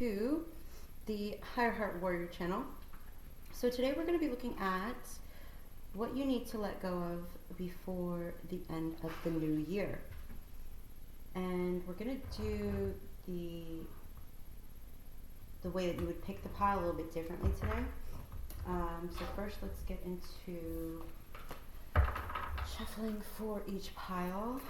to the Higher Heart Warrior channel. So today we're going to be looking at what you need to let go of before the end of the new year. And we're going to do the way that you would pick the pile a little bit differently today. So first let's get into shuffling for each pile.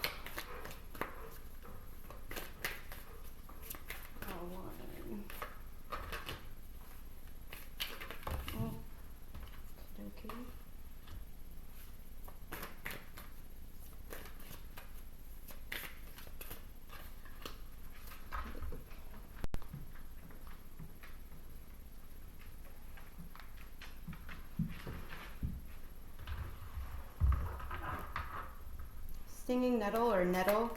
Stinging nettle or nettle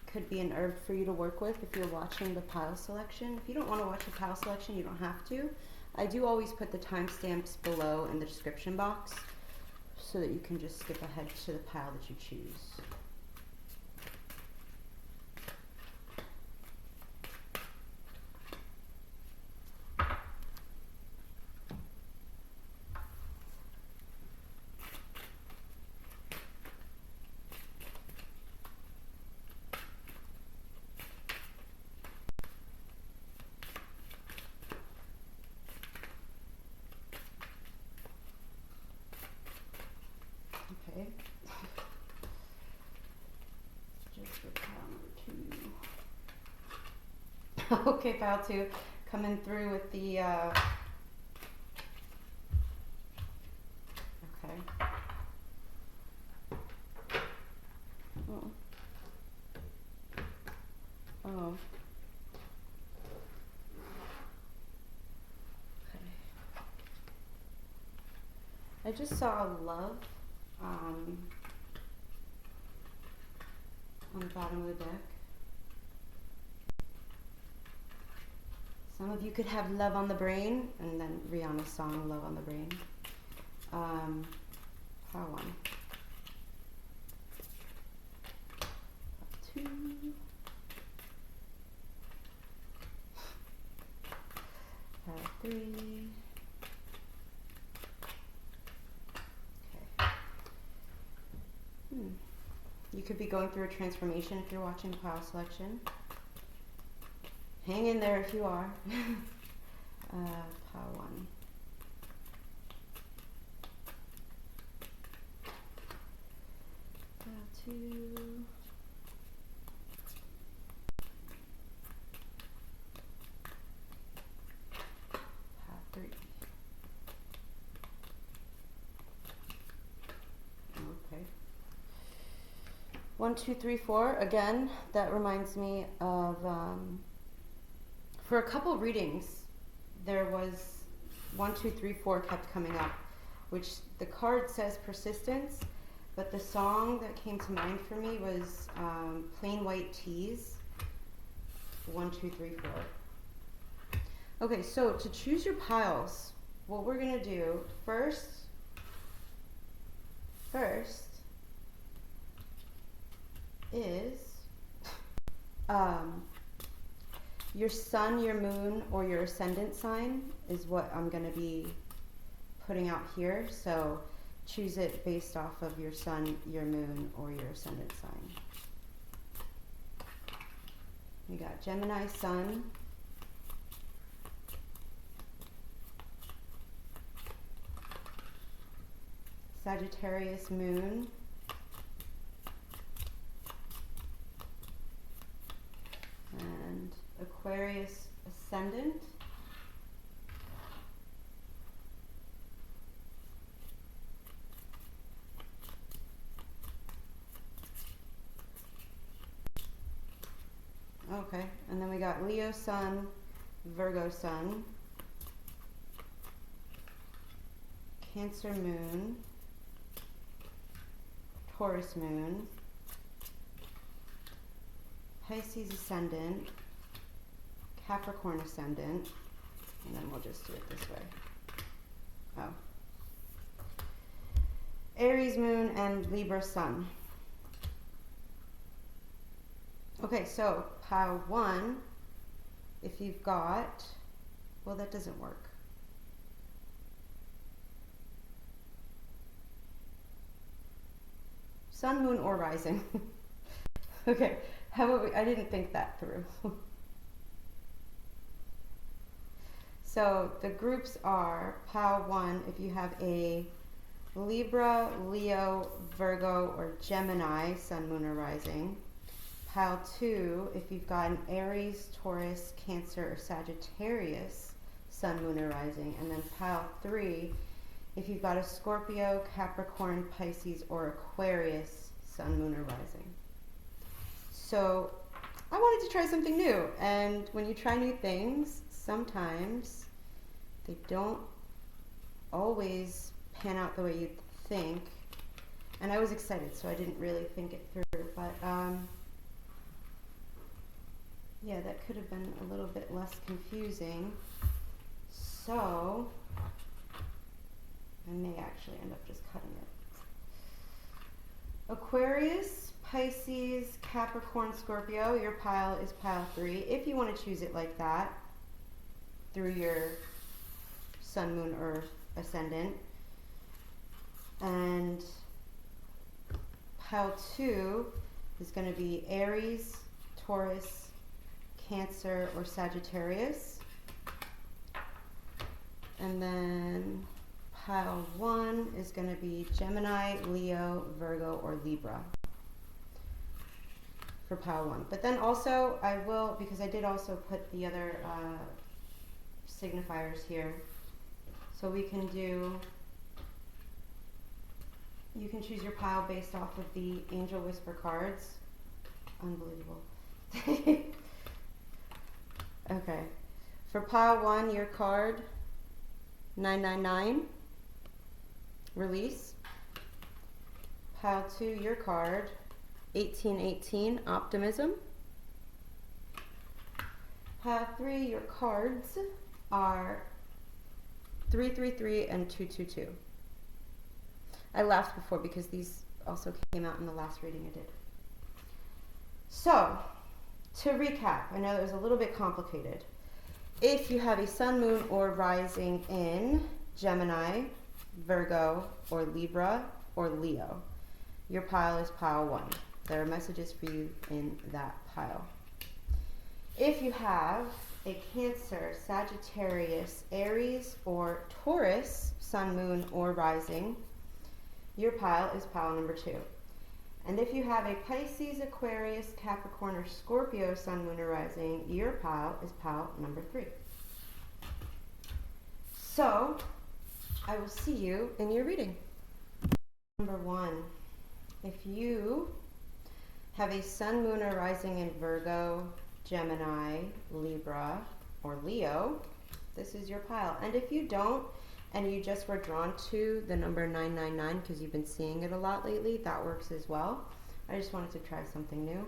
could be an herb for you to work with if you're watching the pile selection. If you don't want to watch the pile selection, you don't have to. I do always put the timestamps below in the description box so that you can just skip ahead to the pile that you choose. Okay. Just for pile number 2. Okay, pile 2, coming through with the okay. Oh. Oh. Okay. I just saw love on the bottom of the deck. Some of you could have love on the brain, and then Rihanna's song Love on the Brain. Pile 1. Pile 2. Pile 3. You could be going through a transformation if you're watching pile selection. Hang in there if you are. Pile 1. Pile 2. Pile 3. Okay. 1, 2, 3, 4. Again, that reminds me of for a couple readings, there was 1, 2, 3, 4 kept coming up, which the card says persistence, but the song that came to mind for me was Plain White Tees. 1, 2, 3, 4. Okay, so to choose your piles, what we're gonna do first is your sun, your moon, or your ascendant sign is what I'm going to be putting out here. So choose it based off of your sun, your moon, or your ascendant sign. We got Gemini sun, Sagittarius moon, and Aquarius ascendant, okay, and then we got Leo sun, Virgo sun, Cancer moon, Taurus moon, Pisces ascendant, Capricorn ascendant, and then we'll just do it this way. Oh. Aries moon and Libra sun. Okay, so pile 1 if you've got, well, that doesn't work. Sun, moon, or rising. Okay, how about I didn't think that through. So the groups are POW 1 if you have a Libra, Leo, Virgo, or Gemini, Sun, Moon, or Rising. POW 2 if you've got an Aries, Taurus, Cancer, or Sagittarius, Sun, Moon, or Rising. And then POW 3 if you've got a Scorpio, Capricorn, Pisces, or Aquarius, Sun, Moon, or Rising. So I wanted to try something new. And when you try new things, sometimes they don't always pan out the way you think. And I was excited, so I didn't really think it through. But yeah, that could have been a little bit less confusing. So I may actually end up just cutting it. Aquarius, Pisces, Capricorn, Scorpio, your pile is pile 3. If you want to choose it like that, through your Sun, Moon, Earth, Ascendant. And pile 2 is going to be Aries, Taurus, Cancer, or Sagittarius. And then pile 1 is going to be Gemini, Leo, Virgo, or Libra for pile 1. But then also I will, because I did also put the other signifiers here, so we can do, you can choose your pile based off of the Angel Whisper cards. Unbelievable. Okay, for pile 1, your card 999, release. Pile 2, your card 1818, optimism. Pile 3, your cards are 333 and 222. I laughed before because these also came out in the last reading I did. So, to recap, I know that was a little bit complicated. If you have a Sun, Moon, or Rising in Gemini, Virgo, or Libra, or Leo, your pile is pile 1. There are messages for you in that pile. If you have a Cancer, Sagittarius, Aries, or Taurus, Sun, Moon, or Rising, your pile is pile number 2. And if you have a Pisces, Aquarius, Capricorn, or Scorpio, Sun, Moon, or Rising, your pile is pile number 3. So, I will see you in your reading. Number 1, if you have a Sun, Moon, or Rising in Virgo, Gemini, Libra, or Leo, this is your pile. And if you don't, and you just were drawn to the number 999 because you've been seeing it a lot lately, that works as well. I just wanted to try something new.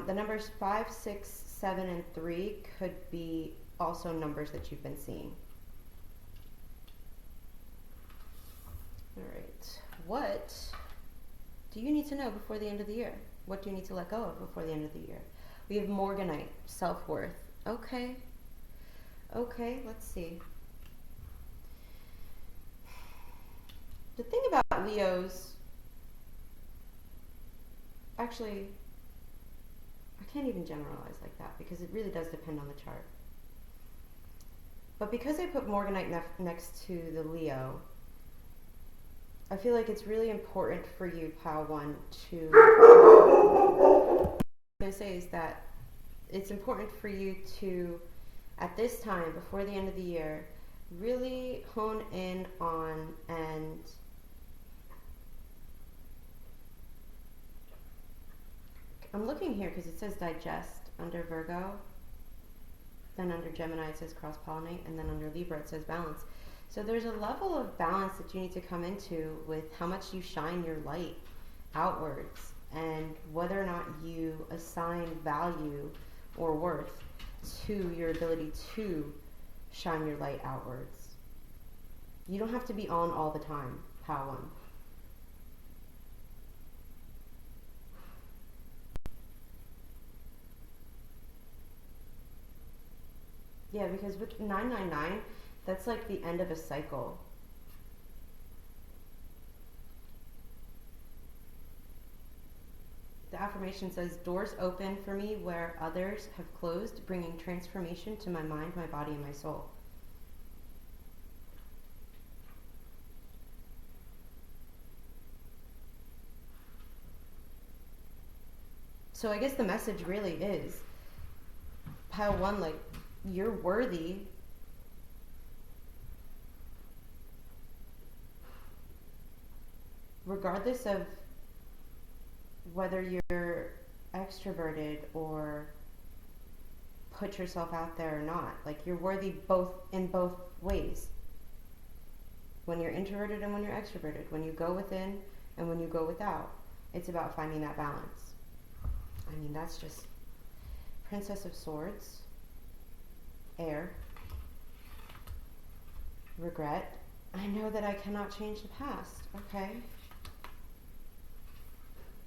The numbers 5, 6, 7, and 3 could be also numbers that you've been seeing. All right, what do you need to know before the end of the year? What do you need to let go of before the end of the year? We have Morganite, self-worth. Okay, let's see. The thing about Leos, actually, I can't even generalize like that because it really does depend on the chart. But because I put Morganite next to the Leo, I feel like it's really important for you, pile 1, to, what I'm going to say is that it's important for you to, at this time, before the end of the year, really hone in on and I'm looking here because it says digest under Virgo, then under Gemini it says cross-pollinate, and then under Libra it says balance. So there's a level of balance that you need to come into with how much you shine your light outwards and whether or not you assign value or worth to your ability to shine your light outwards. You don't have to be on all the time, pile 1. Yeah, because with 999, that's like the end of a cycle. The affirmation says, doors open for me where others have closed, bringing transformation to my mind, my body, and my soul. So I guess the message really is, pile one, like, you're worthy. Regardless of whether you're extroverted or put yourself out there or not. Like, you're worthy both in both ways. When you're introverted and when you're extroverted. When you go within and when you go without. It's about finding that balance. I mean, that's just Princess of Swords, air, regret. I know that I cannot change the past. Okay.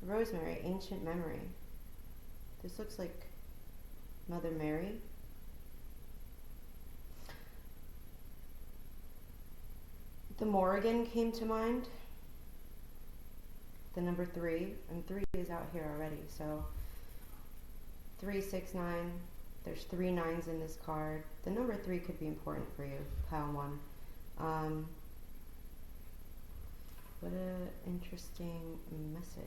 Rosemary, ancient memory. This looks like Mother Mary. The Morrigan came to mind. The number 3, and 3 is out here already. So 3, 6, 9. There's 3 9s in this card. The number 3 could be important for you. Pile 1. What an interesting message.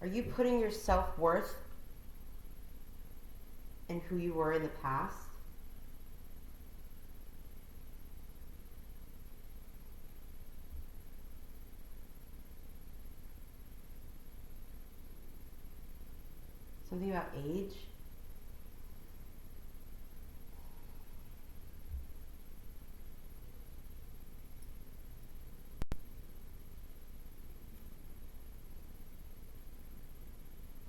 Are you putting your self-worth in who you were in the past? Something about age?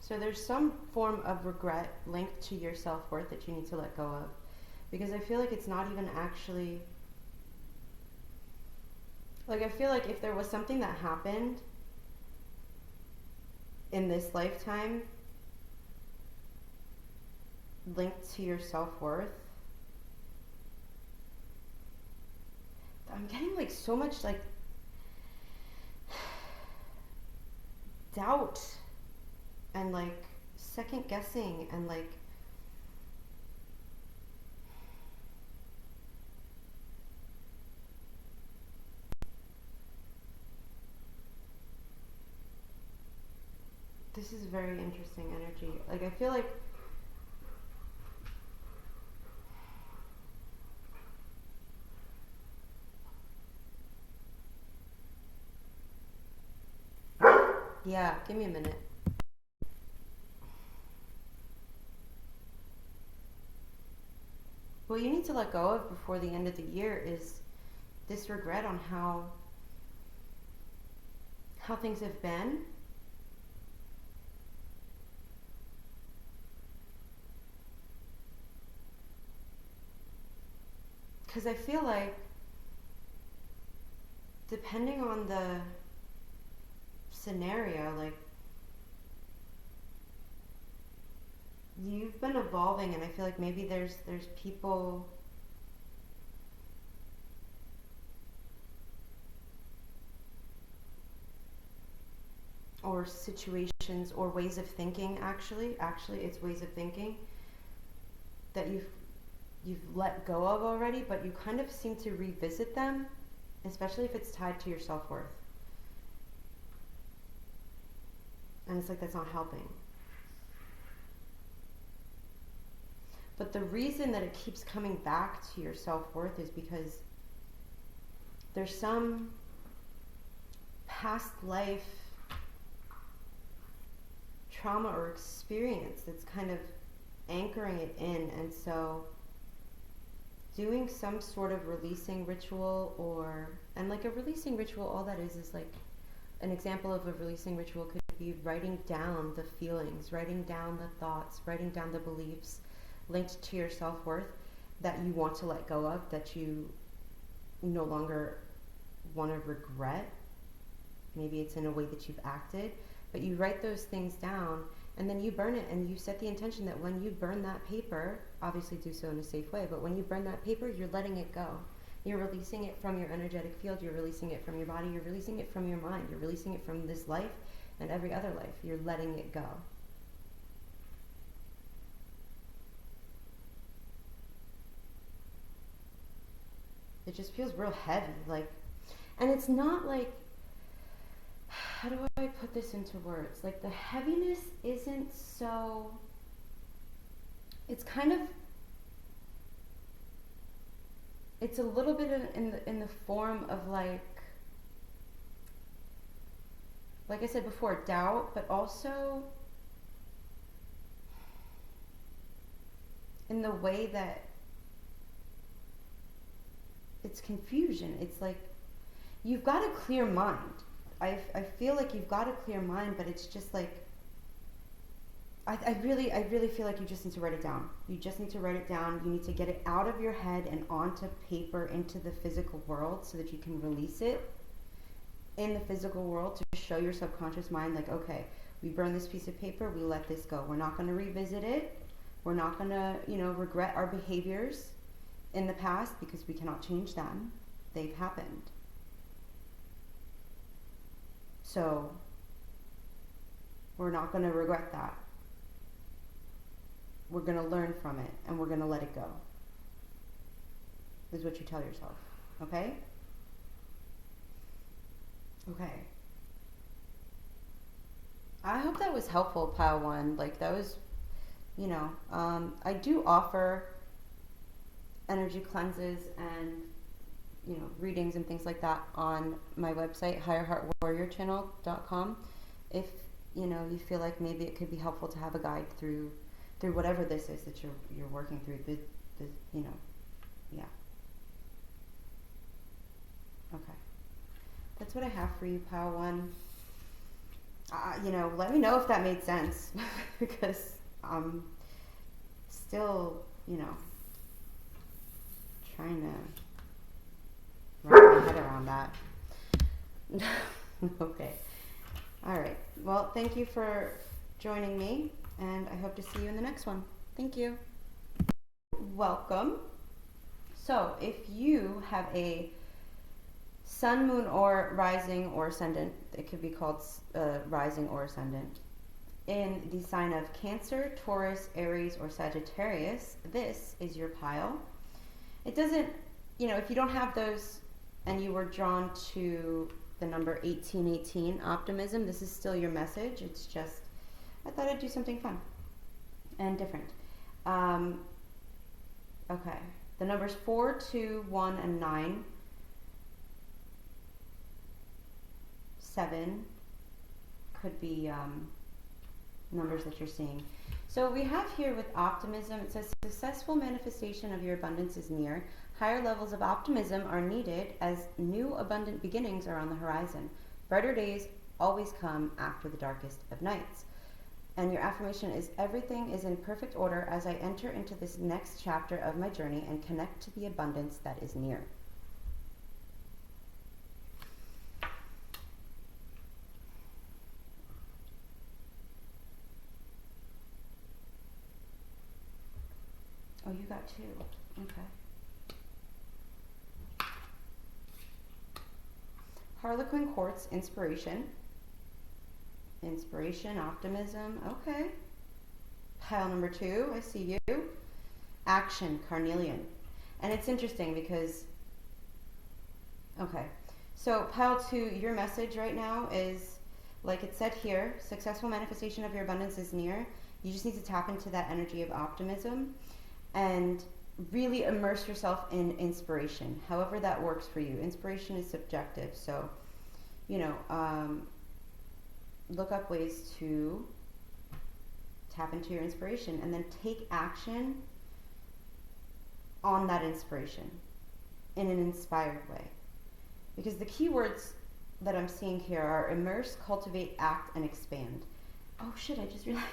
So there's some form of regret linked to your self-worth that you need to let go of. Because I feel like it's not even actually... Like, I feel like if there was something that happened in this lifetime linked to your self-worth, I'm getting like so much like doubt and like second guessing and like this is very interesting energy. Like, I feel like yeah, give me a minute. What you need to let go of before the end of the year is this regret on how things have been. Because I feel like depending on the scenario, like, you've been evolving, and I feel like maybe there's people or situations or ways of thinking, actually it's ways of thinking that you've let go of already, but you kind of seem to revisit them, especially if it's tied to your self-worth. And it's like that's not helping. But the reason that it keeps coming back to your self-worth is because there's some past life trauma or experience that's kind of anchoring it in. And so doing some sort of releasing ritual and like a releasing ritual, all that is like an example of a releasing ritual could be writing down the feelings, writing down the thoughts, writing down the beliefs linked to your self-worth that you want to let go of, that you no longer want to regret. Maybe it's in a way that you've acted, but you write those things down And then you burn it, and you set the intention that when you burn that paper, obviously do so in a safe way, but when you burn that paper, you're letting it go. You're releasing it from your energetic field, you're releasing it from your body, you're releasing it from your mind, you're releasing it from this life and every other life. You're letting it go. It just feels real heavy, like, and it's not like, how do I put this into words? Like, the heaviness isn't so, it's kind of, it's a little bit in the form of like I said before, doubt, but also in the way that it's confusion. It's like, you've got a clear mind. I feel like you've got a clear mind, but it's just like, I really feel like you just need to write it down. You just need to write it down. You need to get it out of your head and onto paper, into the physical world, so that you can release it in the physical world, to show your subconscious mind, like, okay, we burn this piece of paper, we let this go. We're not going to revisit it. We're not going to, regret our behaviors in the past, because we cannot change them. They've happened. So we're not going to regret that. We're going to learn from it, and we're going to let it go, is what you tell yourself. Okay? Okay. I hope that was helpful, Pile 1. Like, that was, I do offer energy cleanses and, readings and things like that on my website, higherheartwarriorchannel.com. If, you feel like maybe it could be helpful to have a guide through whatever this is that you're working through, yeah. Okay. That's what I have for you, Pile 1. Let me know if that made sense, because I'm still, trying to wrap my head around that. Okay. All right. Well, thank you for joining me, and I hope to see you in the next one. Thank you. Welcome. So, if you have a sun, moon, or rising or ascendant, it could be called rising or ascendant, in the sign of Cancer, Taurus, Aries, or Sagittarius, this is your pile. It doesn't, if you don't have those and you were drawn to the number 1818, Optimism, this is still your message. It's just, I thought I'd do something fun and different. Okay, the numbers 4, 2, 1, and 9, 7 could be numbers that you're seeing. So we have here with Optimism, it says successful manifestation of your abundance is near. Higher levels of optimism are needed as new abundant beginnings are on the horizon. Brighter days always come after the darkest of nights. And your affirmation is, everything is in perfect order as I enter into this next chapter of my journey and connect to the abundance that is near. Oh, you got 2. Okay. Harlequin Quartz, Inspiration. Inspiration, Optimism. Okay. Pile number 2, I see you. Action, Carnelian. And it's interesting because, okay. So pile 2, your message right now is, like it said here, successful manifestation of your abundance is near. You just need to tap into that energy of optimism and really immerse yourself in inspiration, however that works for you. Inspiration is subjective, so, look up ways to tap into your inspiration and then take action on that inspiration in an inspired way. Because the key words that I'm seeing here are immerse, cultivate, act, and expand. Oh shit, I just realized.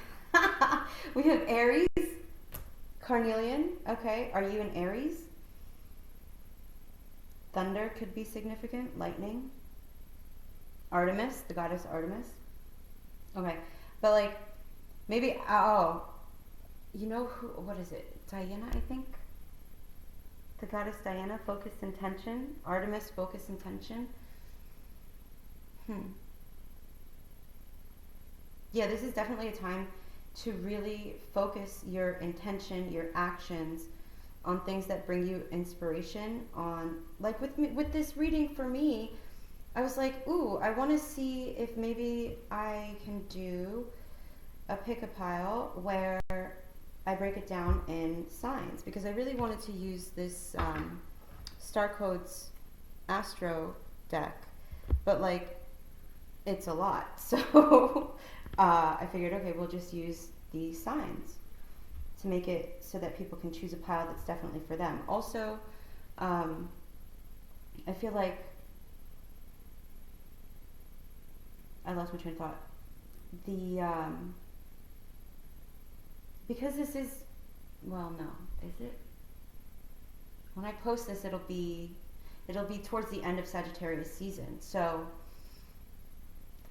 We have Aries, Carnelian. Okay, are you an Aries? Thunder could be significant, lightning. Artemis, the goddess Artemis. Okay, but like, Maybe, oh, you know who, what is it? Diana, I think? The goddess Diana, focus intention. Artemis, focus intention. Yeah, this is definitely a time to really focus your intention, your actions on things that bring you inspiration. On, like with me, with this reading for me, I was like, ooh, I want to see if maybe I can do a pick a pile where I break it down in signs, because I really wanted to use this StarCodes Astro deck, but like it's a lot, so I figured, okay, we'll just use these signs to make it so that people can choose a pile that's definitely for them. Also, I feel like I lost my train of thought. The because this is, well, no, is it? When I post this, it'll be towards the end of Sagittarius season. So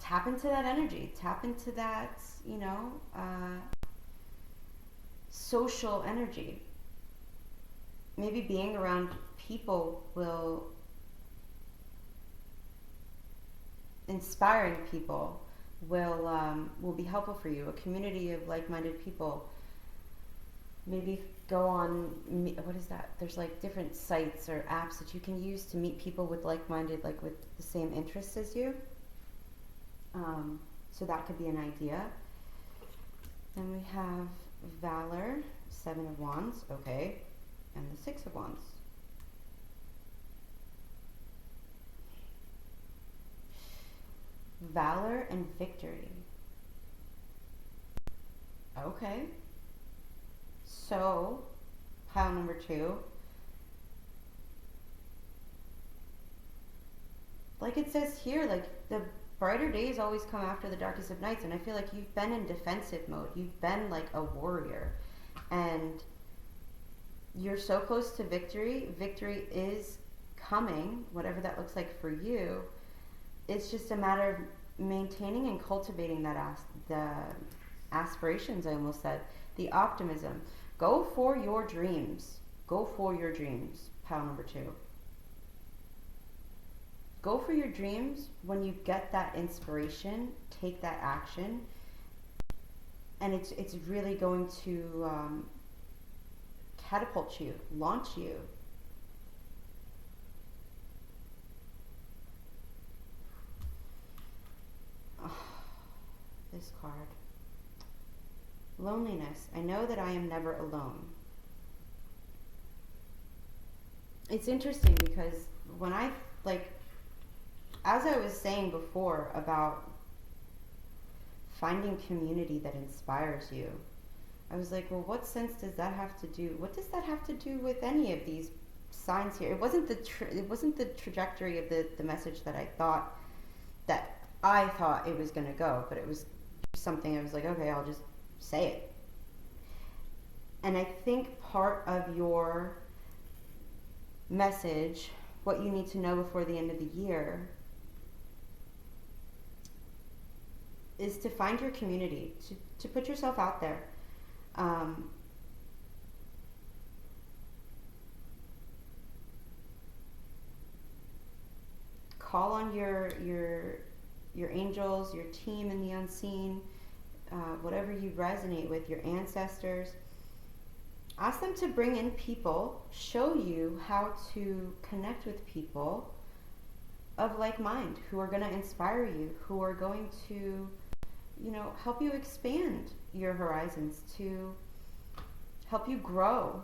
tap into that energy, tap into that, social energy. Maybe being around people inspiring people will be helpful for you. A community of like-minded people. Maybe go on, what is that? There's like different sites or apps that you can use to meet people with like-minded, like with the same interests as you. So that could be an idea. Then we have Valor, 7 of Wands, okay, and the 6 of Wands. Valor and victory. Okay. So, pile number 2. Like it says here, like the brighter days always come after the darkest of nights, and I feel like you've been in defensive mode. You've been like a warrior, and you're so close to victory. Victory is coming, whatever that looks like for you. It's just a matter of maintaining and cultivating the aspirations, I almost said, the optimism. Go for your dreams. Go for your dreams, pile number 2. Go for your dreams. When you get that inspiration, take that action, and it's really going to catapult you, launch you. Oh, this card. Loneliness. I know that I am never alone. It's interesting because when I, like, as I was saying before about finding community that inspires you, I was like, well, what sense does that have to do? What does that have to do with any of these signs here? It wasn't the trajectory of the message that I thought it was going to go, but it was something I was like, okay, I'll just say it. And I think part of your message, what you need to know before the end of the year, is to find your community, to put yourself out there. Call on your angels, your team in the unseen, whatever you resonate with, your ancestors. Ask them to bring in people, show you how to connect with people of like mind, who are going to inspire you, who are going to, help you expand your horizons, to help you grow.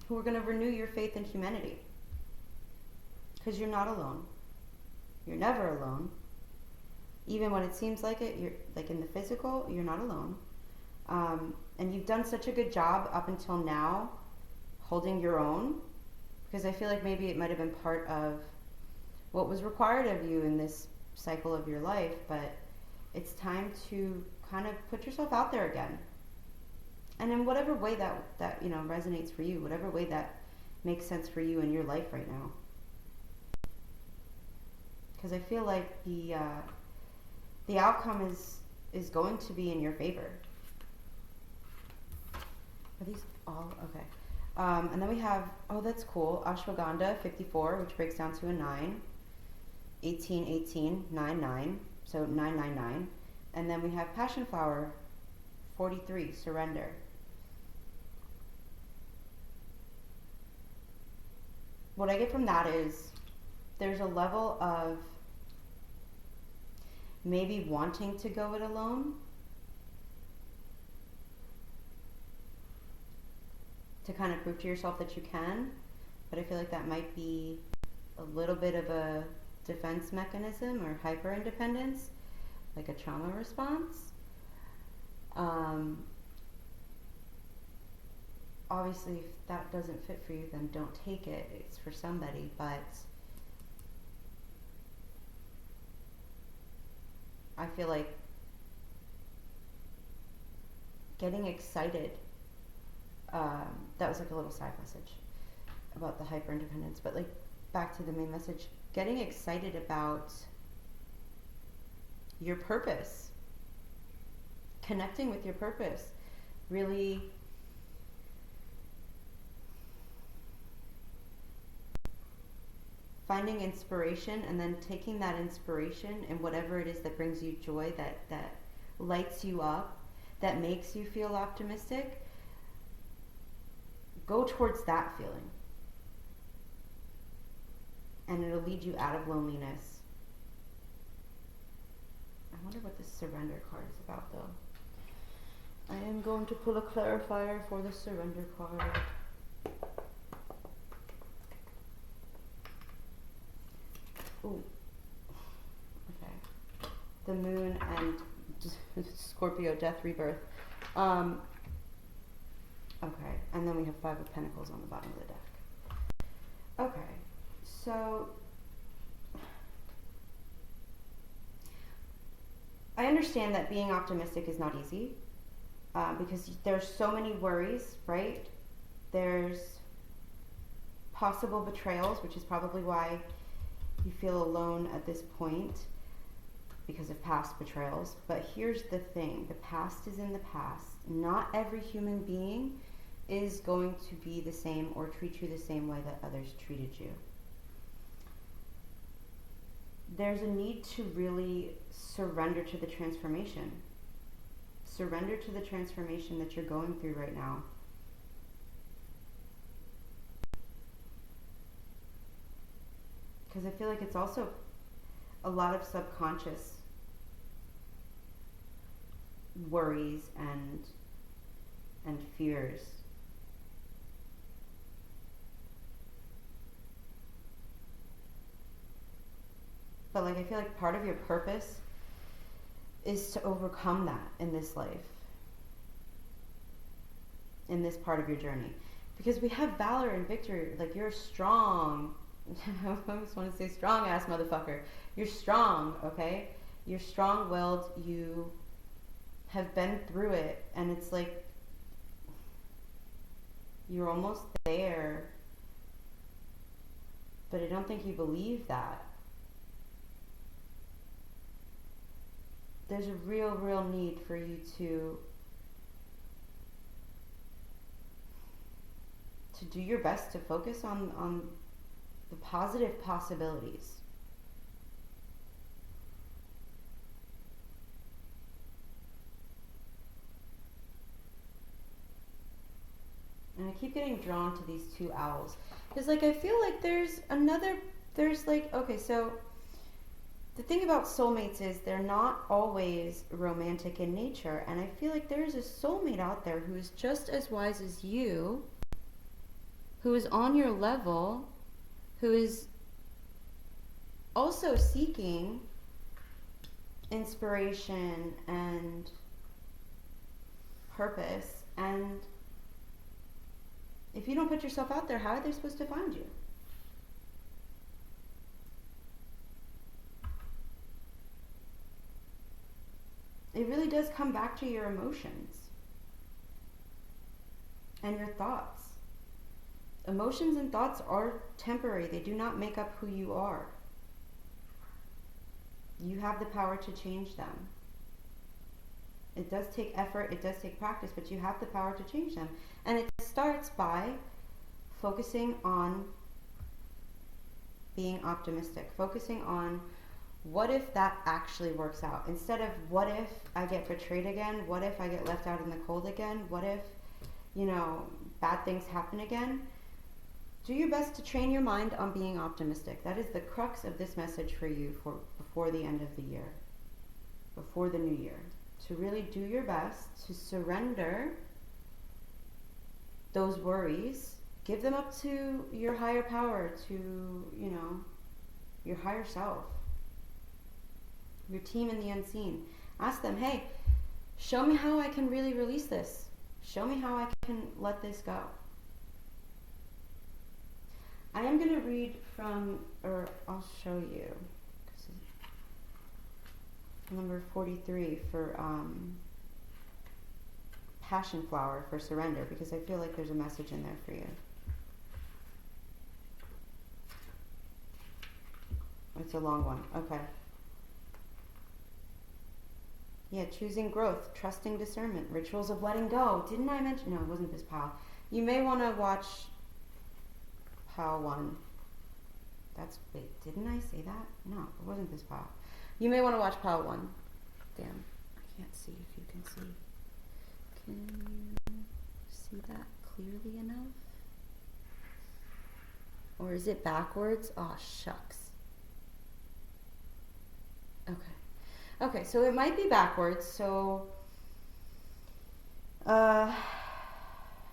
Who are going to renew your faith in humanity. Because you're not alone. You're never alone. Even when it seems like it, you're like in the physical, you're not alone. And you've done such a good job up until now holding your own, because I feel like maybe it might have been part of what was required of you in this cycle of your life, but it's time to kind of put yourself out there again. And in whatever way that resonates for you, whatever way that makes sense for you in your life right now. because I feel like the outcome is going to be in your favor. Are these all okay? And then we have, oh, that's cool, ashwagandha 54, which breaks down to a 9, 18, 18, 9, 9, so 999. And then we have passion flower 43, surrender. What I get from that is there's a level of maybe wanting to go it alone, to kind of prove to yourself that you can, but I feel like that might be a little bit of a defense mechanism or hyper independence, like a trauma response. Obviously, if that doesn't fit for you, then don't take it. It's for somebody, but I feel like getting excited, that was like a little side message about the hyper independence, but like back to the main message, getting excited about your purpose, connecting with your purpose, really finding inspiration, and then taking that inspiration and whatever it is that brings you joy, that lights you up, that makes you feel optimistic, go towards that feeling. And it'll lead you out of loneliness. I wonder what this surrender card is about, though. I am going to pull a clarifier for the surrender card. Ooh. Okay. The moon and Scorpio, death, rebirth. Okay, and then we have 5 of Pentacles on the bottom of the deck. Okay, so I understand that being optimistic is not easy, because there's so many worries, right? There's possible betrayals, which is probably why you feel alone at this point, because of past betrayals. But here's the thing, the past is in the past. Not every human being is going to be the same or treat you the same way that others treated you. There's a need to really surrender to the transformation. Surrender to the transformation that you're going through right now. Because I feel like it's also a lot of subconscious worries and fears. But like, I feel like part of your purpose is to overcome that in this life, in this part of your journey. Because we have valor and victory. Like, you're strong. I just want to say strong ass motherfucker. You're strong, okay? You're strong-willed. You have been through it, and it's like you're almost there, but I don't think you believe that. There's a real need for you to do your best to focus on the positive possibilities. And I keep getting drawn to these 2 owls. Because like, I feel like there's like, okay, so the thing about soulmates is they're not always romantic in nature. And I feel like there's a soulmate out there who is just as wise as you, who is on your level, who is also seeking inspiration and purpose. And if you don't put yourself out there, how are they supposed to find you? It really does come back to your emotions and your thoughts. Emotions and thoughts are temporary. They do not make up who you are. You have the power to change them. It does take effort, it does take practice, but you have the power to change them. And it starts by focusing on being optimistic, focusing on what if that actually works out, instead of what if I get betrayed again, what if I get left out in the cold again, what if, bad things happen again. Do your best to train your mind on being optimistic. That is the crux of this message for you for before the end of the year, before the new year. To really do your best to surrender those worries, give them up to your higher power, to, your higher self, your team in the unseen. Ask them, hey, show me how I can really release this. Show me how I can let this go. I am going to read from, or I'll show you, number 43 for Passion Flower for surrender, because I feel like there's a message in there for you. It's a long one. Okay. Yeah, choosing growth, trusting discernment, rituals of letting go. Didn't I mention? No, it wasn't this Praagh. You may want to watch Praagh 1. Wait, didn't I say that? No, it wasn't this Praagh. You may want to watch Praagh 1. Damn, I can't see if you can see. Can you see that clearly enough? Or is it backwards? Oh, shucks. Okay, so it might be backwards. So,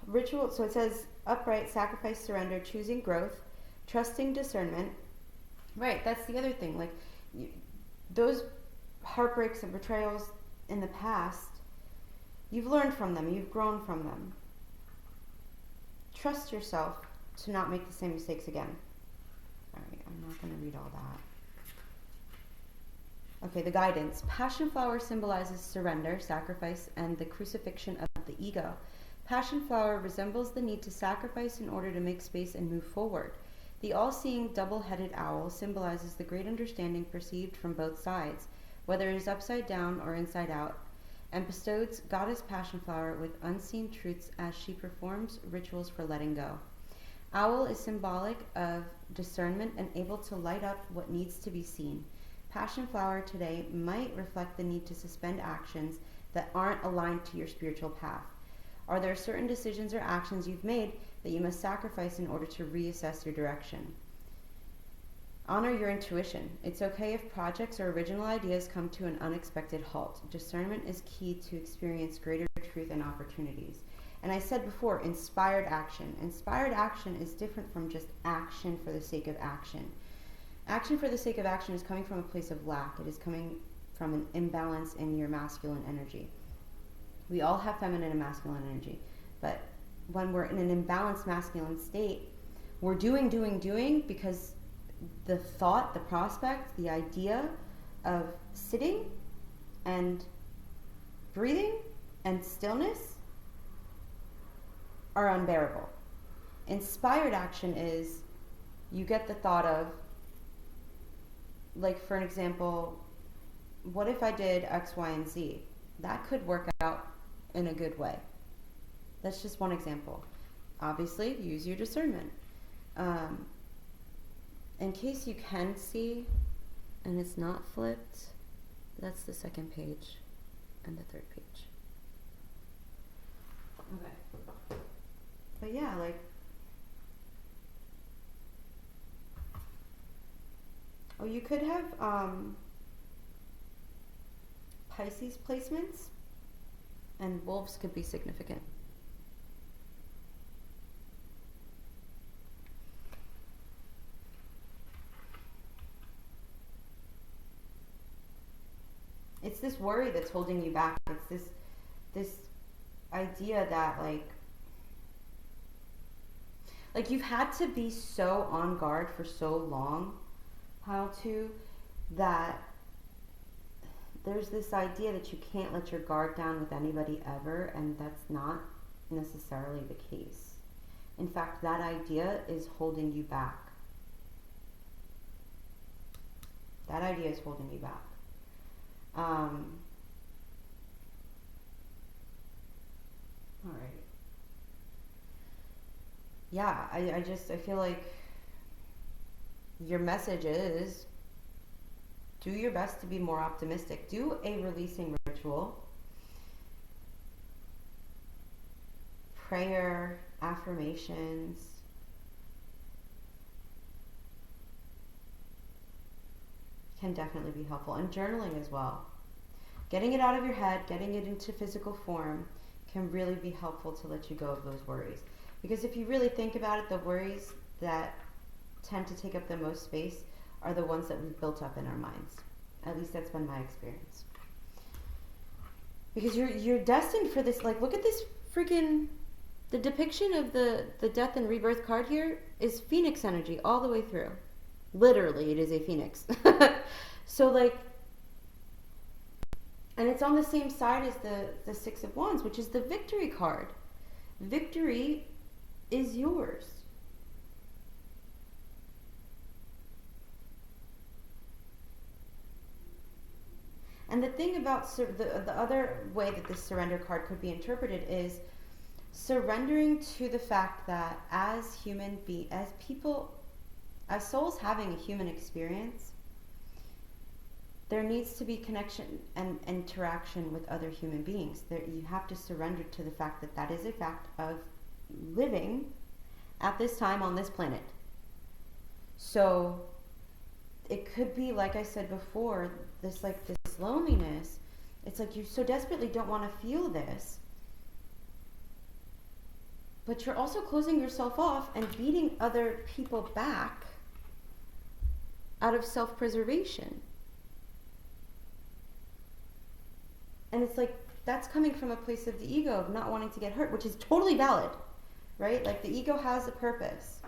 ritual, so it says upright, sacrifice, surrender, choosing growth, trusting discernment. Right, that's the other thing. Like, those heartbreaks and betrayals in the past, you've learned from them, you've grown from them. Trust yourself to not make the same mistakes again. Alright, I'm not going to read all that. Okay, the guidance. Passion flower symbolizes surrender, sacrifice, and the crucifixion of the ego. Passion flower resembles the need to sacrifice in order to make space and move forward. The all-seeing double-headed owl symbolizes the great understanding perceived from both sides, whether it is upside down or inside out, and bestows goddess passion flower with unseen truths as she performs rituals for letting go. Owl is symbolic of discernment and able to light up what needs to be seen. Passion flower today might reflect the need to suspend actions that aren't aligned to your spiritual path. Are there certain decisions or actions you've made that you must sacrifice in order to reassess your direction? Honor your intuition. It's okay if projects or original ideas come to an unexpected halt. Discernment is key to experience greater truth and opportunities. And I said before, inspired action. Inspired action is different from just action for the sake of action. Action for the sake of action is coming from a place of lack. It is coming from an imbalance in your masculine energy. We all have feminine and masculine energy, but when we're in an imbalanced masculine state, we're doing because the thought, the prospect, the idea of sitting and breathing and stillness are unbearable. Inspired action is you get the thought of, like, for an example, what if I did X, Y, and Z? That could work out in a good way. That's just one example. Obviously, use your discernment. In case you can see, and it's not flipped, that's the second page and the third page. Okay. But yeah, like, oh, you could have Pisces placements, and wolves could be significant. It's this worry that's holding you back. It's this idea that like you've had to be so on guard for so long, that there's this idea that you can't let your guard down with anybody ever, and that's not necessarily the case. In fact, that idea is holding you back. That idea is holding you back. All right. Yeah, I feel like your message is do your best to be more optimistic. Do a releasing ritual, prayer, affirmations. Can definitely be helpful. And journaling as well. Getting it out of your head, getting it into physical form can really be helpful to let you go of those worries. Because if you really think about it, the worries that tend to take up the most space are the ones that we've built up in our minds. At least that's been my experience. Because you're destined for this. Like, look at this freaking, the depiction of the death and rebirth card here is phoenix energy all the way through. Literally, it is a phoenix. So, like, and it's on the same side as the Six of Wands, which is the victory card. Victory is yours. And the thing about the other way that this surrender card could be interpreted is surrendering to the fact that as souls having a human experience, there needs to be connection and interaction with other human beings. You have to surrender to the fact that that is a fact of living at this time on this planet. So it could be, like I said before, this loneliness. It's like you so desperately don't want to feel this, but you're also closing yourself off and beating other people back out of self-preservation. And it's like, that's coming from a place of the ego of not wanting to get hurt, which is totally valid, right? Like, the ego has a purpose.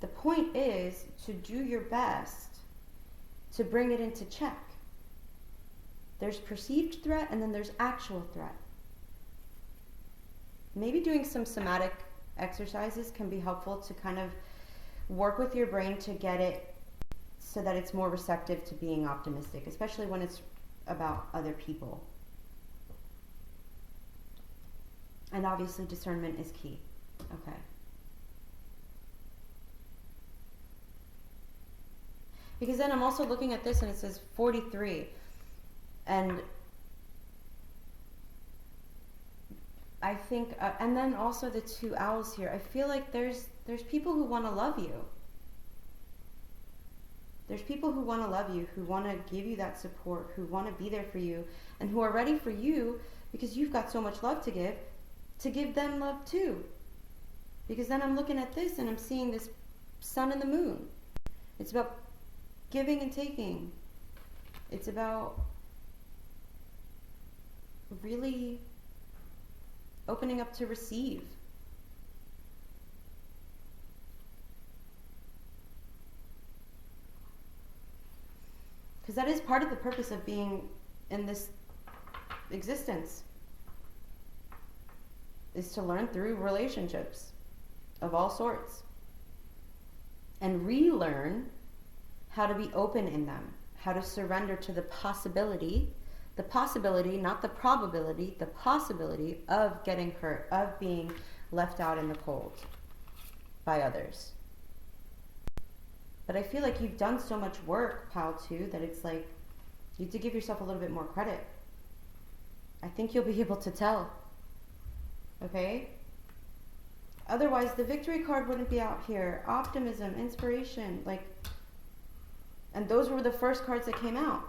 The point is to do your best to bring it into check. There's perceived threat and then there's actual threat. Maybe doing some somatic exercises can be helpful to kind of work with your brain to get it so that it's more receptive to being optimistic, especially when it's about other people. And obviously discernment is key. Okay. Because then I'm also looking at this and it says 43. And I think, and then also the two owls here. I feel like there's people who want to love you. There's people who want to love you, who want to give you that support, who want to be there for you, and who are ready for you because you've got so much love to give them love too. Because then I'm looking at this and I'm seeing this sun and the moon. It's about giving and taking. It's about really opening up to receive. Because that is part of the purpose of being in this existence, is to learn through relationships of all sorts and relearn how to be open in them, how to surrender to the possibility, not the probability, the possibility of getting hurt, of being left out in the cold by others. But I feel like you've done so much work, pal, too, that it's like you have to give yourself a little bit more credit. I think you'll be able to tell. Okay? Otherwise, the victory card wouldn't be out here. Optimism, inspiration, like, and those were the first cards that came out.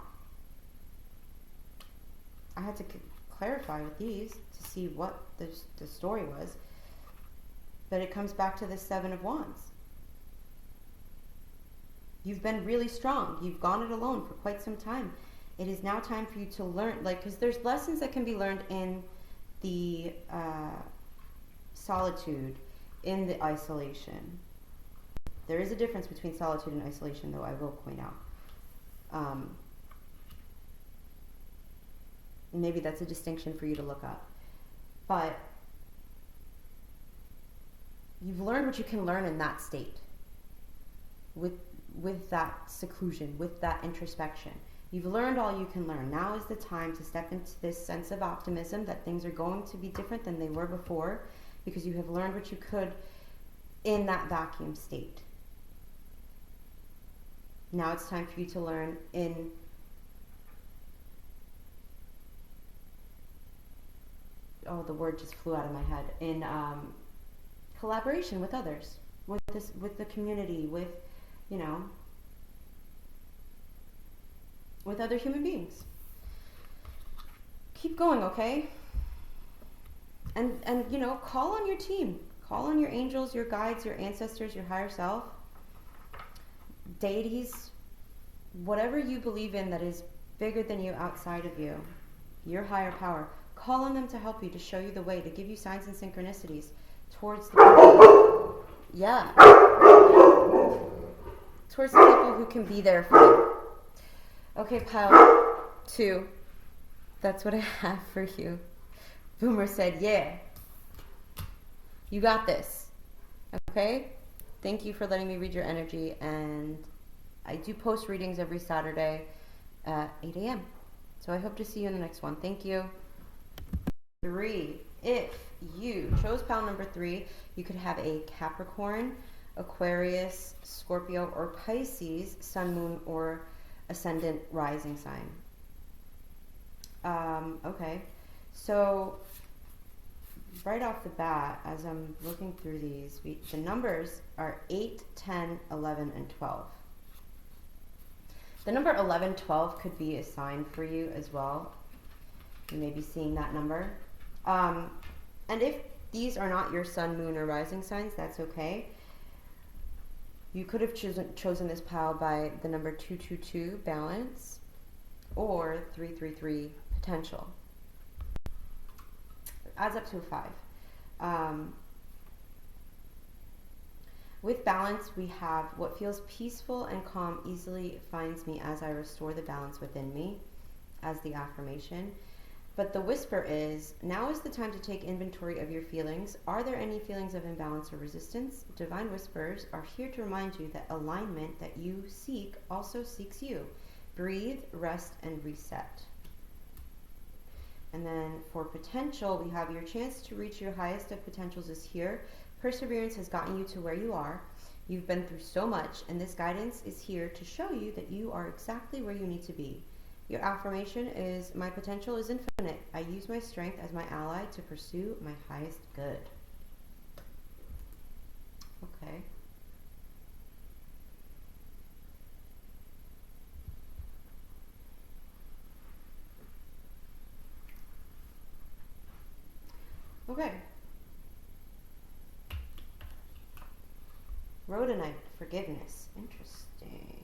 I had to clarify with these to see what the story was. But it comes back to the Seven of Wands. You've been really strong. You've gone it alone for quite some time. It is now time for you to learn, because there's lessons that can be learned in the solitude, in the isolation. There is a difference between solitude and isolation, though, I will point out. Maybe that's a distinction for you to look up. But you've learned what you can learn in that state. with that seclusion, with that introspection. You've learned all you can learn. Now is the time to step into this sense of optimism that things are going to be different than they were before, because you have learned what you could in that vacuum state. Now it's time for you to learn in the word just flew out of my head, in collaboration with others, with the community, with, you know, with other human beings. Keep going, okay? And you know, call on your team. Call on your angels, your guides, your ancestors, your higher self, deities, whatever you believe in that is bigger than you, outside of you, your higher power. Call on them to help you, to show you the way, to give you signs and synchronicities towards the people. Yeah. Towards the people who can be there for you. Okay, pile 2. That's what I have for you. Boomer said, yeah. You got this. Okay? Thank you for letting me read your energy. And I do post readings every Saturday at 8 a.m. So I hope to see you in the next one. Thank you. 3. If you chose pile number 3, you could have a Capricorn, Aquarius, Scorpio, or Pisces, Sun, Moon, or Ascendant rising sign. Okay, so right off the bat, as I'm looking through these, the numbers are 8, 10, 11, and 12. The number 11, 12 could be a sign for you as well. You may be seeing that number. And if these are not your sun, moon, or rising signs, that's okay. You could have chosen this pile by the number 222, balance, or 333, potential. It adds up to a 5. With balance, we have what feels peaceful and calm easily finds me as I restore the balance within me, as the affirmation. But the whisper is, now is the time to take inventory of your feelings. Are there any feelings of imbalance or resistance? Divine whispers are here to remind you that alignment that you seek also seeks you. Breathe, rest, and reset. And then for potential, we have your chance to reach your highest of potentials is here. Perseverance has gotten you to where you are. You've been through so much, and this guidance is here to show you that you are exactly where you need to be. Your affirmation is, my potential is infinite. I use my strength as my ally to pursue my highest good. Okay. Okay. Rhodonite, forgiveness. Interesting.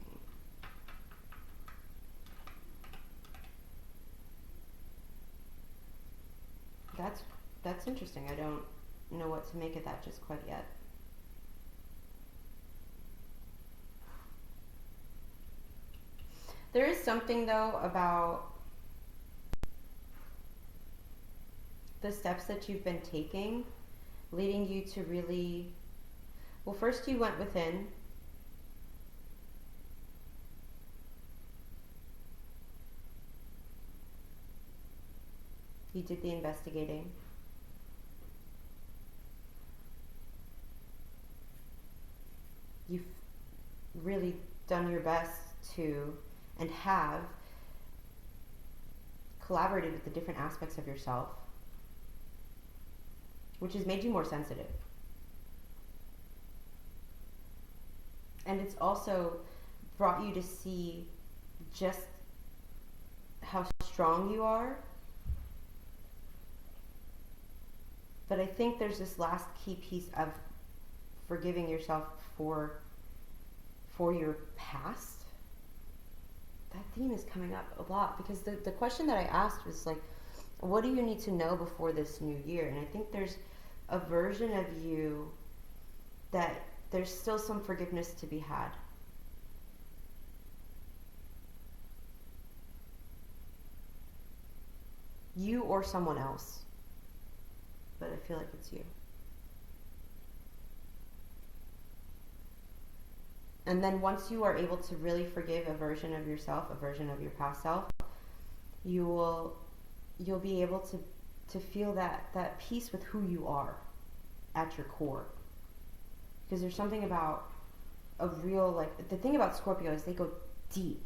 That's interesting. I don't know what to make of that just quite yet. There is something though about the steps that you've been taking leading you to really, well, first you went within. You did the investigating. You've really done your best to, and have, collaborated with the different aspects of yourself, which has made you more sensitive. And it's also brought you to see just how strong you are. But I think there's this last key piece of forgiving yourself for your past. That theme is coming up a lot, because the question that I asked was like, what do you need to know before this new year? And I think there's a version of you that there's still some forgiveness to be had. You or someone else. But I feel like it's you. And then once you are able to really forgive a version of yourself, a version of your past self, you'll be able to feel that peace with who you are at your core. Because there's something about a real, like, the thing about Scorpio is they go deep.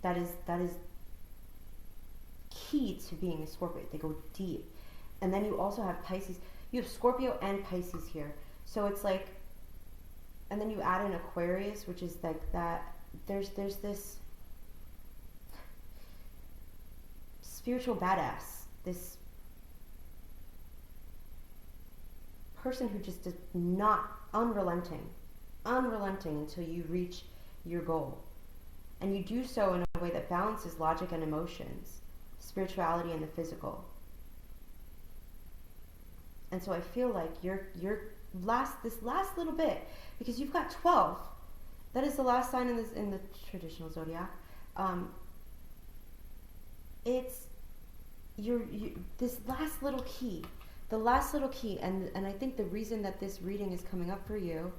That is key to being a Scorpio. They go deep. And then you also have Pisces. You have Scorpio and Pisces here. So it's like, and then you add in Aquarius, which is like that. There's this spiritual badass, this person who just is not unrelenting until you reach your goal. And you do so in a way that balances logic and emotions, spirituality and the physical. And so I feel like this last little bit, because you've got 12, that is the last sign in the traditional zodiac. It's this last little key, and I think the reason that this reading is coming up for you,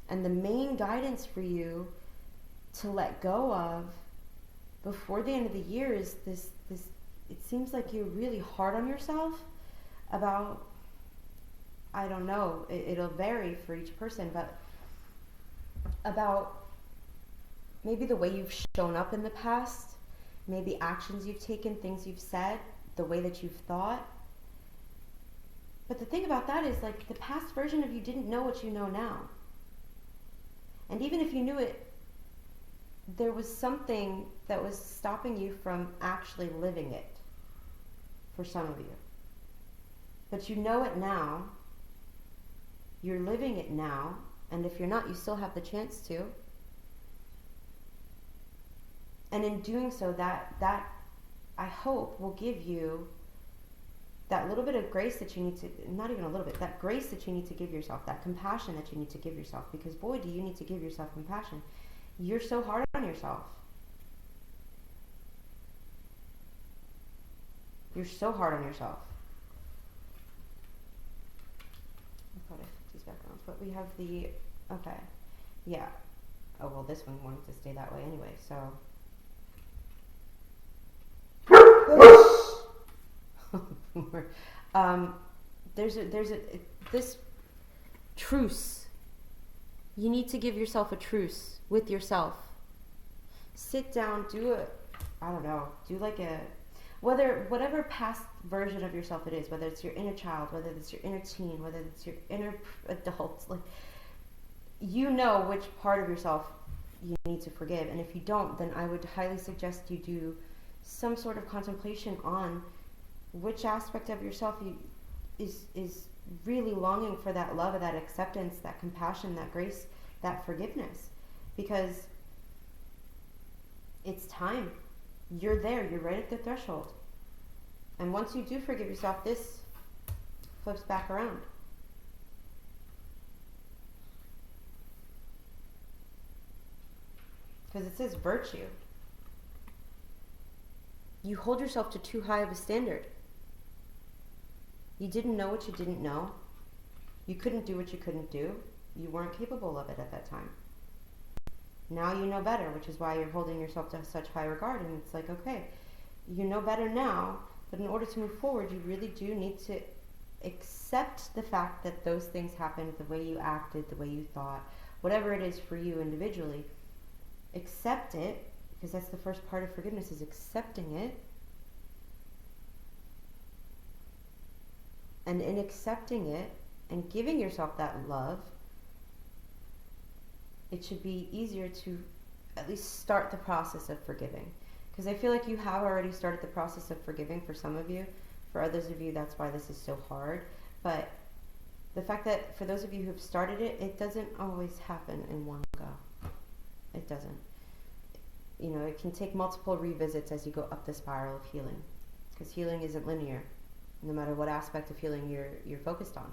and the main guidance for you to let go of before the end of the year is this. It seems like you're really hard on yourself about, I don't know, it'll vary for each person, but about maybe the way you've shown up in the past, maybe actions you've taken, things you've said, the way that you've thought. But the thing about that is, like, the past version of you didn't know what you know now. And even if you knew it, there was something that was stopping you from actually living it for some of you. But you know it now. You're living it now. And if you're not, you still have the chance to. And in doing so, that I hope will give you that little bit of grace that you need to, not even a little bit, that grace that you need to give yourself, that compassion that you need to give yourself. Because boy, do you need to give yourself compassion. You're so hard on yourself. You're so hard on yourself. I thought I flipped these backgrounds, but we have the, okay, yeah. Oh, well, this one wanted to stay that way anyway, so. There's this truce. You need to give yourself a truce with yourself. Sit down, do like a, whatever past version of yourself it is, whether it's your inner child, whether it's your inner teen, whether it's your inner adult, like, you know which part of yourself you need to forgive. And if you don't, then I would highly suggest you do some sort of contemplation on which aspect of yourself is really longing for that love, that acceptance, that compassion, that grace, that forgiveness. Because it's time. You're there. You're right at the threshold. And once you do forgive yourself, this flips back around. Because it says virtue. You hold yourself to too high of a standard. You didn't know what you didn't know. You couldn't do what you couldn't do. You weren't capable of it at that time. Now you know better, which is why you're holding yourself to such high regard. And it's like, okay, you know better now, but in order to move forward, you really do need to accept the fact that those things happened, the way you acted, the way you thought, whatever it is for you individually. Accept it, because that's the first part of forgiveness, is accepting it. And in accepting it and giving yourself that love, it should be easier to at least start the process of forgiving. Because I feel like you have already started the process of forgiving for some of you. For others of you, that's why this is so hard. But the fact that for those of you who've started it, it doesn't always happen in one go. It doesn't. You know, it can take multiple revisits as you go up the spiral of healing. Because healing isn't linear, no matter what aspect of healing you're focused on.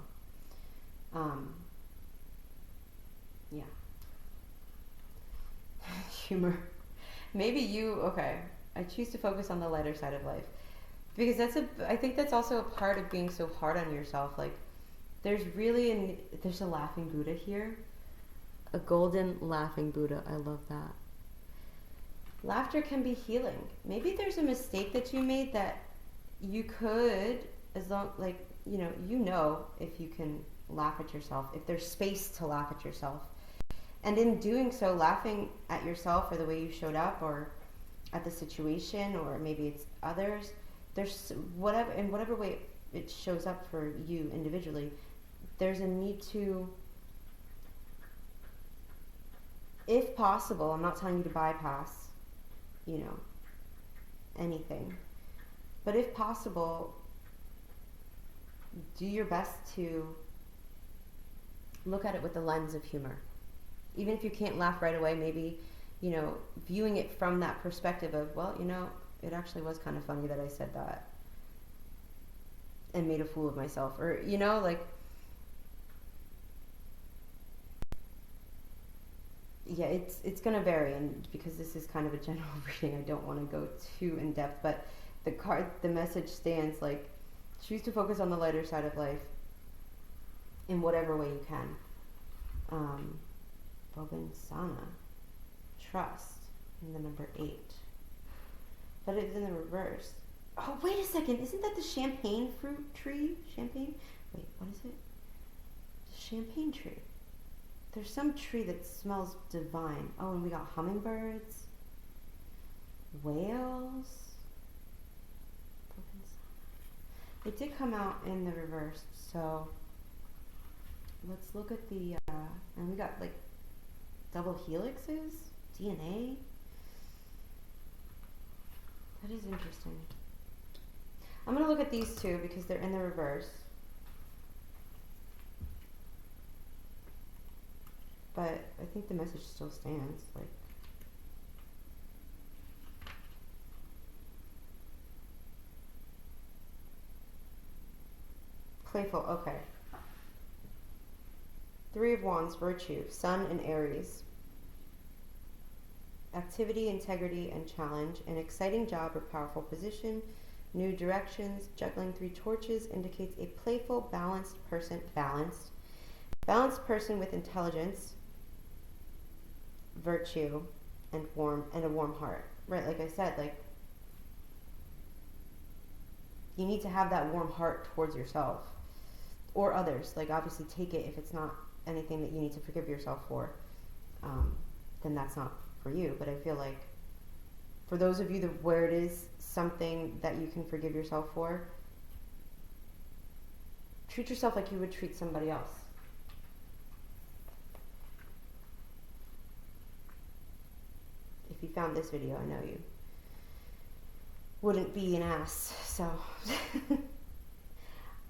Yeah. Humor. Maybe okay, I choose to focus on the lighter side of life. Because I think that's also a part of being so hard on yourself. Like, there's a laughing Buddha here. A golden laughing Buddha. I love that. Laughter can be healing. Maybe there's a mistake that you made that you could, as long, like, you know if you can laugh at yourself, if there's space to laugh at yourself. And in doing so, laughing at yourself or the way you showed up or at the situation, or maybe it's others, there's whatever, in whatever way it shows up for you individually, there's a need to, if possible, I'm not telling you to bypass, anything, but if possible, do your best to look at it with the lens of humor. Even if you can't laugh right away, maybe, viewing it from that perspective of, well, it actually was kind of funny that I said that and made a fool of myself, or, yeah, it's going to vary, and because this is kind of a general reading, I don't want to go too in depth, but the message stands like, choose to focus on the lighter side of life in whatever way you can. Robinsana, trust, and the number 8. But it's in the reverse. Oh, wait a second, isn't that the champagne fruit tree? Champagne? Wait, what is it? The champagne tree. There's some tree that smells divine. Oh, and we got hummingbirds, whales. It did come out in the reverse, so let's look at the, and we got like double helixes, DNA. That is interesting. I'm going to look at these two because they're in the reverse. But I think the message still stands. Like, playful, okay. 3 of Wands, virtue, Sun and Aries. Activity, integrity, and challenge. An exciting job or powerful position. New directions. Juggling 3 torches indicates a playful, balanced person. Balanced person with intelligence, virtue, and a warm heart. Right, like I said, like, you need to have that warm heart towards yourself or others. Like, obviously take it if it's not anything that you need to forgive yourself for, then that's not for you. But I feel like for those of you where it is something that you can forgive yourself for, treat yourself like you would treat somebody else. If you found this video, I know you wouldn't be an ass. So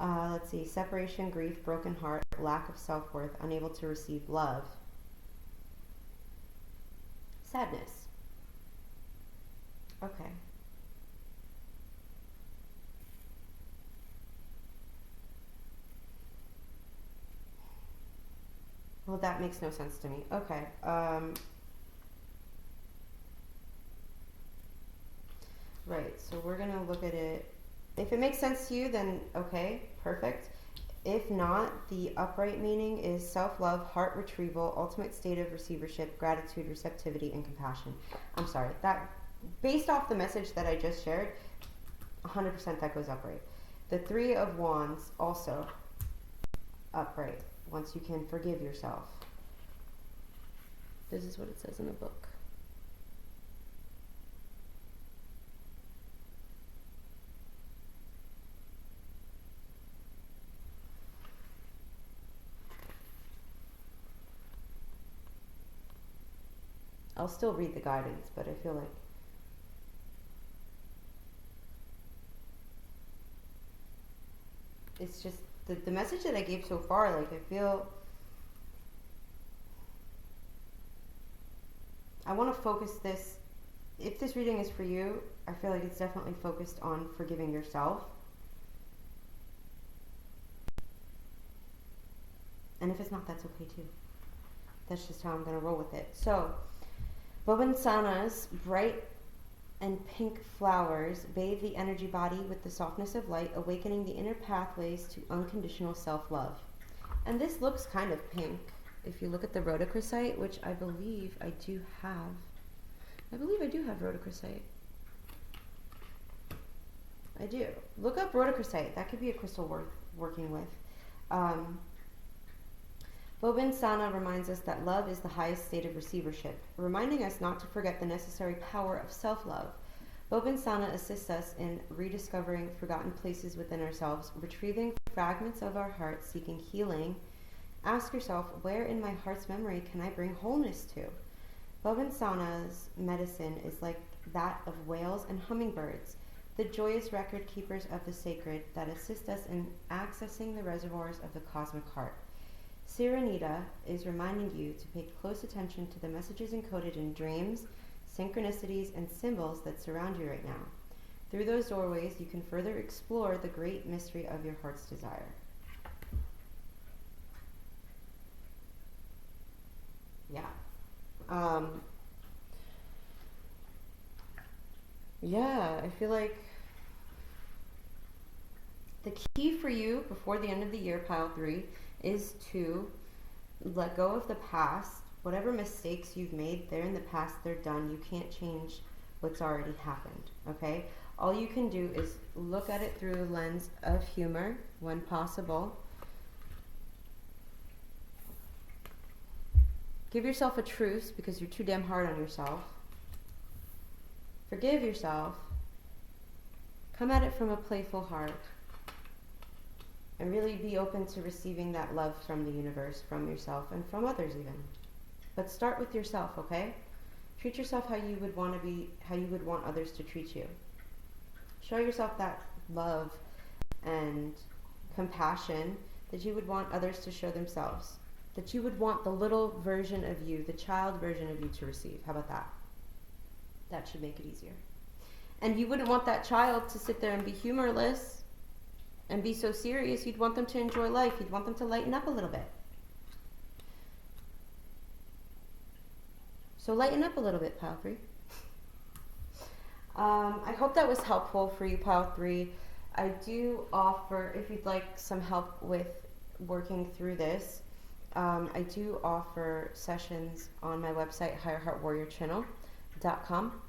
let's see. Separation, grief, broken heart, lack of self-worth, unable to receive love. Sadness. Okay. Well, that makes no sense to me. Okay. Right, so we're going to look at it. If it makes sense to you, then okay, perfect. If not, the upright meaning is self-love, heart retrieval, ultimate state of receivership, gratitude, receptivity, and compassion. I'm sorry, that, based off the message that I just shared, 100% that goes upright. The 3 of Wands, also upright, once you can forgive yourself. This is what it says in the book. I'll still read the guidance, but I feel like it's just the message that I gave so far, like, I feel I want to focus this, if this reading is for you, I feel like it's definitely focused on forgiving yourself. And if it's not, that's okay too. That's just how I'm going to roll with it. So, Bobansana's bright and pink flowers bathe the energy body with the softness of light, awakening the inner pathways to unconditional self-love. And this looks kind of pink. if you look at the rhodochrosite, which I believe I do have rhodochrosite. I do. Look up rhodochrosite. That could be a crystal worth working with. Bobin Sana reminds us that love is the highest state of receivership, reminding us not to forget the necessary power of self-love. Bobin Sana assists us in rediscovering forgotten places within ourselves, retrieving fragments of our heart, seeking healing. Ask yourself, where in my heart's memory can I bring wholeness to? Bobin Sana's medicine is like that of whales and hummingbirds, the joyous record keepers of the sacred that assist us in accessing the reservoirs of the cosmic heart. Sirenita is reminding you to pay close attention to the messages encoded in dreams, synchronicities, and symbols that surround you right now. Through those doorways, you can further explore the great mystery of your heart's desire. Yeah. Yeah, I feel like the key for you before the end of the year, pile 3, is to let go of the past. Whatever mistakes you've made, they're in the past, they're done. You can't change what's already happened, okay? All you can do is look at it through the lens of humor when possible. Give yourself a truce because you're too damn hard on yourself. Forgive yourself. Come at it from a playful heart. And really be open to receiving that love from the universe, from yourself, and from others even. But start with yourself, okay? Treat yourself how you would want to be, how you would want others to treat you. Show yourself that love and compassion that you would want others to show themselves. That you would want the little version of you, the child version of you to receive. How about that? That should make it easier. And you wouldn't want that child to sit there and be humorless and be so serious. You'd want them to enjoy life. You'd want them to lighten up a little bit. So lighten up a little bit, pile 3. I hope that was helpful for you, pile 3. I do offer, if you'd like some help with working through this, I do offer sessions on my website, higherheartwarriorchannel.com.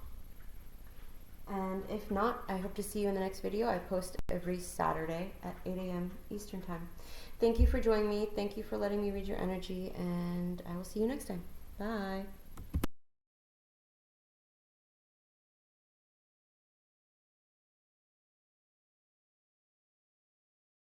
And if not, I hope to see you in the next video. I post every Saturday at 8 a.m. Eastern Time. Thank you for joining me. Thank you for letting me read your energy, and I will see you next time. Bye.